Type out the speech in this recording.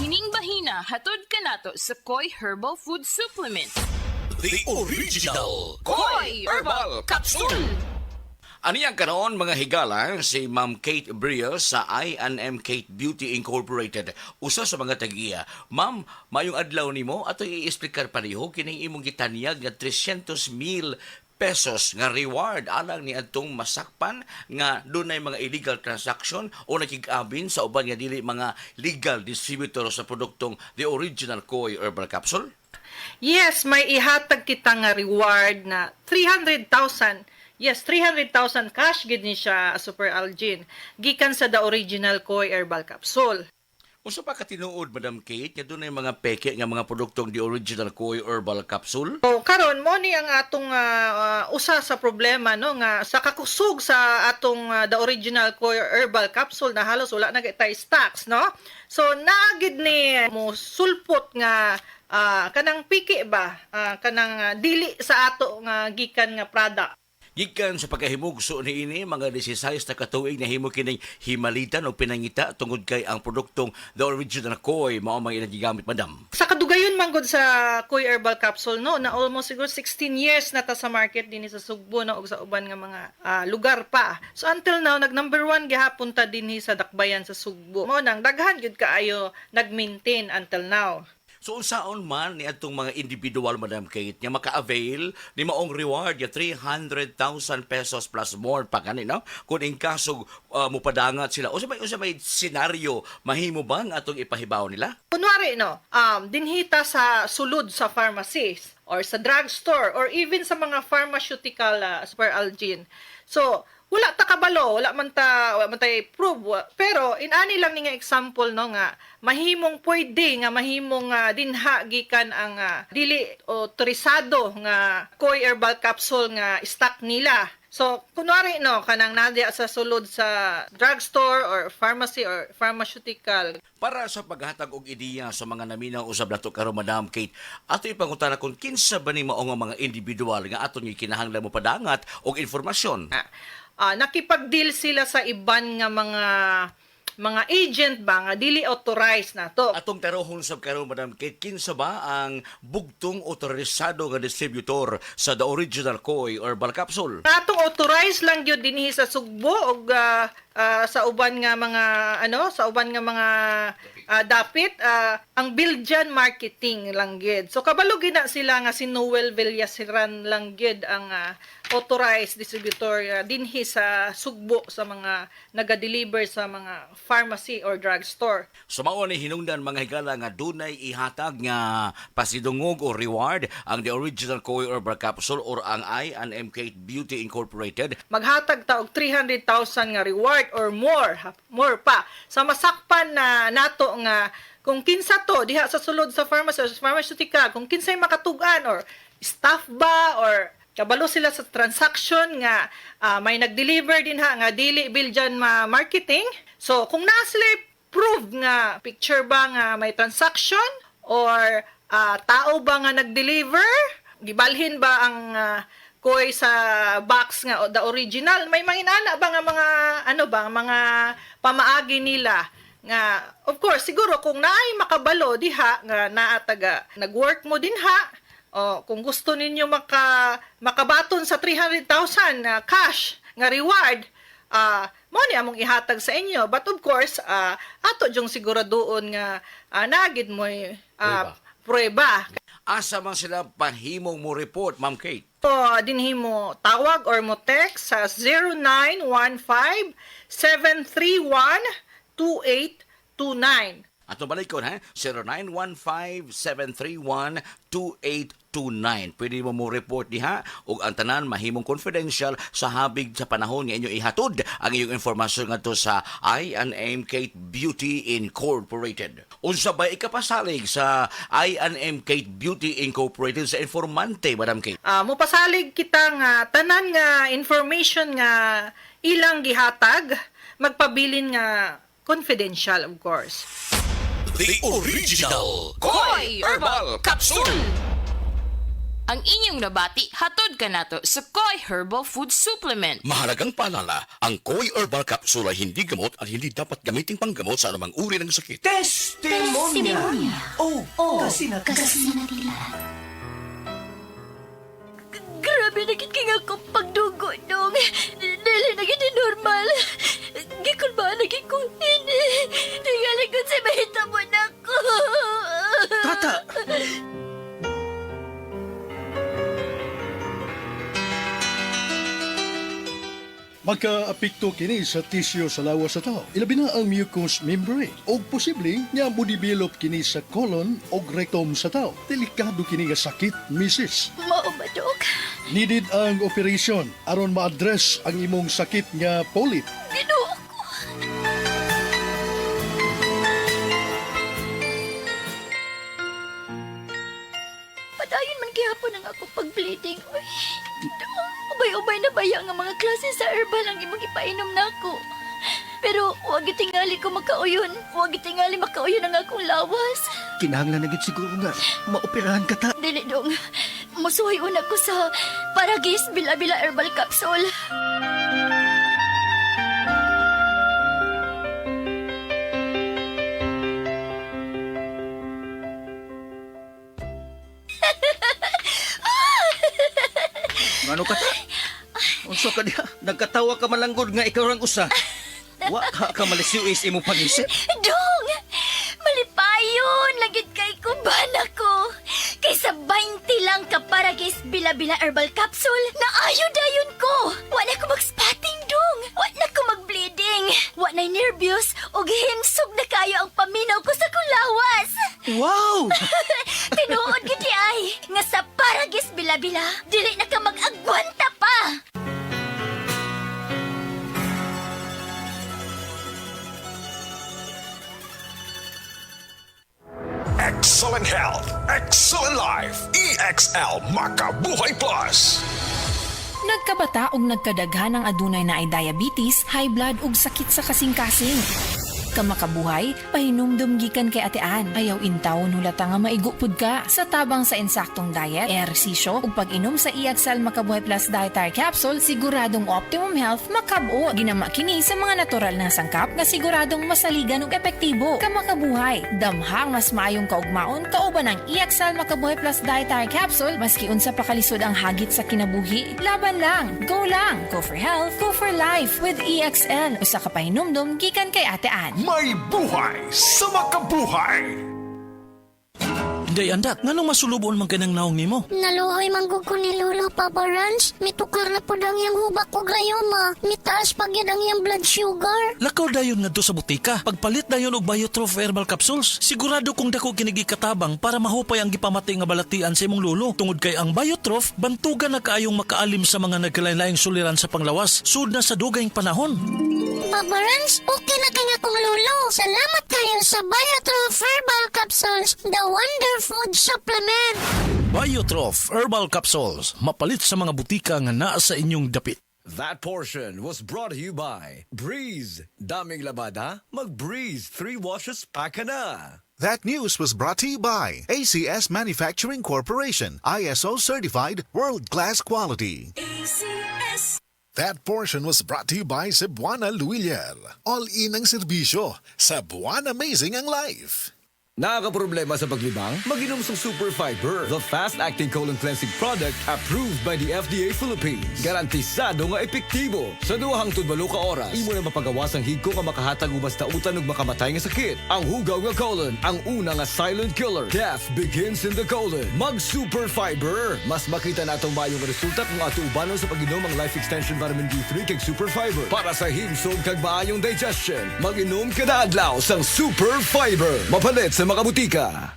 Hining bahina hatod kanato sa Koi Herbal Food Supplement. The original Koi Herbal Capsule. Ani ang karon mga higala si Ma'am Kate Brio sa I&M Kate Beauty Incorporated. Usa sa mga tagiya. Ma'am, mayong adlaw nimo ato i-explicar pareho kining imong gitanyag nga 300,000 pesos nga reward alang ni adtong masakpan nga dunay mga illegal transaction o nakig-abin sa uban nga dili mga legal distributor sa produktong The Original Koi Herbal Capsule. Yes, may ihatag kita nga reward na 300,000. Yes, 300,000 cash gid ni siya, Super Algin. Gikan sa The Original Koi Herbal Capsule. Unsa pa ka tinuod, Madam Kate, nga dunay mga peke nga mga produktong The Original Koi Herbal Capsule? So, karon mo ni ang atong usa sa problema no nga sa kakusog sa atong The Original Koi Herbal Capsule na halos wala na tay stocks, no? So, naagid ni mo sulpot nga kanang piki ba? Kanang dili sa ato nga gikan nga product. Gikan sa pagkahimugso ni ini mga 16 na katuig na himo kining himalitan o pinangita tungod kay ang produktong The Original Koi mao mga ginagamit, madam. Sa kadugayon man gud sa Koi Herbal Capsule no na almost siguro 16 years na ta sa market dinhi sa Sugbo no ug sa uban nga mga lugar pa. So until now nag number 1 gihapon ta dinhi sa Dakbayan sa Sugbo. Mao nang daghan gyud kaayo nag-maintain until now. So unsaon man ni adtong mga individual, Madam Kate, nga maka-avail ni maong reward ya 300,000 pesos plus more pa kani no kung in kaso mopadangat sila o sa may senaryo mahimo bang atong ipahibaw nila? Kunwari no, dinhita sa sulod sa pharmacies or sa drugstore or even sa mga pharmaceutical Super Algin. So wala ta kabalo, wala man tay prove, pero inani lang ni nga example no nga mahimong pwede nga mahimong dinha gikan ang dili otorisado nga Koi Herbal Capsule nga stock nila. So kunwari no kanang nadya sa sulod sa drugstore or pharmacy or pharmaceutical. Para sa paghatag og ideya sa mga naminaw usab nato karon, Madam Kate, ato ipangutana kung kinsa ba ni mao nga mga individual nga aton kinahanglan mo padangat og informasyon. Nakipag-deal sila sa iban nga mga agent ba nga dili authorized na to. Atong tarohon sab karon, Madam Kate, kinsa ba ang bugtong otorisado nga distributor sa The Original Koi Herbal Capsule? Atong authorized lang gyud dinhi sa Sugbo og sa uban nga mga dapit ang Belgian marketing lang gyud. So kabalo gina sila nga si Noel Villasiran lang gyud ang authorized distributor dinhi sa Sugbo sa mga naga-deliver sa mga pharmacy or drugstore. So mao ni hinungdan mga higala nga dunay ihatag nga pasidungog o reward ang The Original Koi Herbal Capsule or ang I&M Kate Beauty Incorporated. Maghatag ta og 300,000 nga reward or more pa sa masakpan na nato nga kung kinsa to diha sa sulod sa pharmacy or pharmaceutical, kung kinsay makatugan or staff ba or kabalo sila sa transaction nga may nag-deliver din nga dili Belgian marketing. So kung naa sila prove nga picture ba nga may transaction or tao ba nga nag-deliver, gibalhin ba ang Koi sa box nga The Original, may manginana ba nga mga pamaagi nila nga of course siguro kung naay makabalo diha nga naa taga nagwork mo dinha o kung gusto ninyo makabaton sa 300,000 na cash nga reward, mo ni among ihatag sa inyo, but of course ato jung siguraduon nga nagid mo prueba. Asa man sila pahimong mo report, Ma'am Kate? So, dinhi mo tawag or mo text sa 0915-731-2829. Ato balikon ha, 0915-731-2829. Pwede mo report diha ug ang tanan mahimong confidential sa habig sa panahon nga inyo ihatod ang iyong informasyon ngadto sa I&M Kate Beauty Incorporated. Unsa ba ikapasalig sa I&M Kate Beauty Incorporated sa informante, Madam Kate? Mupasalig kita nga tanan nga information nga ilang gihatag, magpabilin nga confidential of course. The original Koi Herbal Capsule. Ang inyong nabati hatod kanato sa Koi Herbal Food Supplement. Mahalagang paalala, ang Koi Herbal Capsule ay hindi gamot at hindi dapat gamitin panggamot sa anumang uri ng sakit. Testimonya. Oh, kasi na Grabe na gid kay ako pagdugo dong. Dili na gid normal. Gikon ba lagi ko ini. Tingali ko sa mahitabo nako. Tata! Magka-apekto kini sa tisyo sa lawas sa tao. Ilabi na ang mucous membrane. O posible nga mo develop kini sa colon o rectum sa tao. Delikado kini nga sakit, misis. Mao ba dok? Needed ang operation aron ma-address ang imong sakit nga polyp. Ginoo ko. Padayon man gihapon ang akong pag-bleeding. Uy, dong, ubay-ubay na baya nga mga klase sa herbal ang imong ipainom nako. Pero huwag itingali ko makauyon. Huwag itingali makauyon ang akong lawas. Kinahanglan na gid siguro nga maoperahan ka ta. Dili dong. Musuhay una ko sa Paragis Bila-Bila Herbal Capsule. Ngano ka ta? Unsa ka diha? Nagkatawa ka malanggod nga ikaw rang usa. Wa ka malisiwis imong pangisip. Dong! Malipayon! Lagit kay kuban ako. Kaysa 20 lang ka Paragis Bila-Bila Herbal Capsule, naayo-dayon ko. Wala ko mag-spotting, dong. Wala ko mag-bleeding. Wala nervyos o gihimsog na kayo ang paminaw ko sa kulawas. Wow! Tinuod gid ay nga sa Paragis Bila-Bila, dili na ka mag-agwanta pa. Excellent health, excellent life. EXL Makabuhay Plus. Nagkabata ug nagkadaghan ang adunay na ay diabetes, high blood ug sakit sa kasing-kasing. Kamakabuhay, pahinumdum gikan kay atean. Ayaw intaw nulata nga maigupod ka. Sa tabang sa insaktong diet, ehersisyo ug pag-inom sa EXL Makabuhay Plus Dietary Capsule, siguradong optimum health makabuo. Ginama kini sa mga natural na sangkap nga siguradong masaligan ug epektibo. Kamakabuhay, damhang mas maayong kaugmaon kauban ang EXL Makabuhay Plus Dietary Capsule maski unsa pa kalisod ang hagit sa kinabuhi. Laban lang, go for health, go for life with EXL. Usa ka pahinumdum gikan kay atean. May buhay sa makabuhay. Day andak, nganong masulubon man kanang naong nimo? Naluhoy manggug ko ni Lolo, Papa Rans. Mitukar na po ang iyang hubak ko grayoma. Mitaas pag yan ang iyang blood sugar. Lakaw dayon ngadto sa butika. Pagpalit dayon og Biotrof Herbal Capsules. Sigurado kung dako kinigi katabang para mahupay ang gipamatay nga balatian sa imong lolo. Tungod kay ang Biotrof, bantugan na kaayong makaalim sa mga nagkalain-laing suliran sa panglawas. Sud na sa dugayng panahon. Papa Rans, okay na kanya kong Lolo. Salamat kayo sa Biotrof Herbal Capsules, the Wonder Food Supplement. Biotrof Herbal Capsules. Mapalit sa mga butika nga naa sa inyong dapit. That portion was brought to you by Breeze. Daming labada, mag-Breeze 3 washes pa ka na. That news was brought to you by ACS Manufacturing Corporation, ISO certified world-class quality. That portion was brought to you by Cebuana Luilier. All-in ang serbisyo. Cebuana Amazing ang life. Nakakaproblema sa paglibang? Mag-inom sa Super Fiber, the fast-acting colon cleansing product approved by the FDA Philippines. Garantisado nga epektibo. Sa duhang tudbalo ka oras, imo na mapagawas ang higko nga makahatag ubas tautan ug makamatay nga sakit. Ang hugaw nga colon, ang una nga silent killer. Death begins in the colon. Mag-Super Fiber. Mas makita natong mayong resulta kung ato ubanon sa pag-inom ang Life Extension Vitamin D3 kag Super Fiber. Para sa himsog kag maayong digestion, mag-inom kada adlaw sang Super Fiber. Mapalit sa mga butika.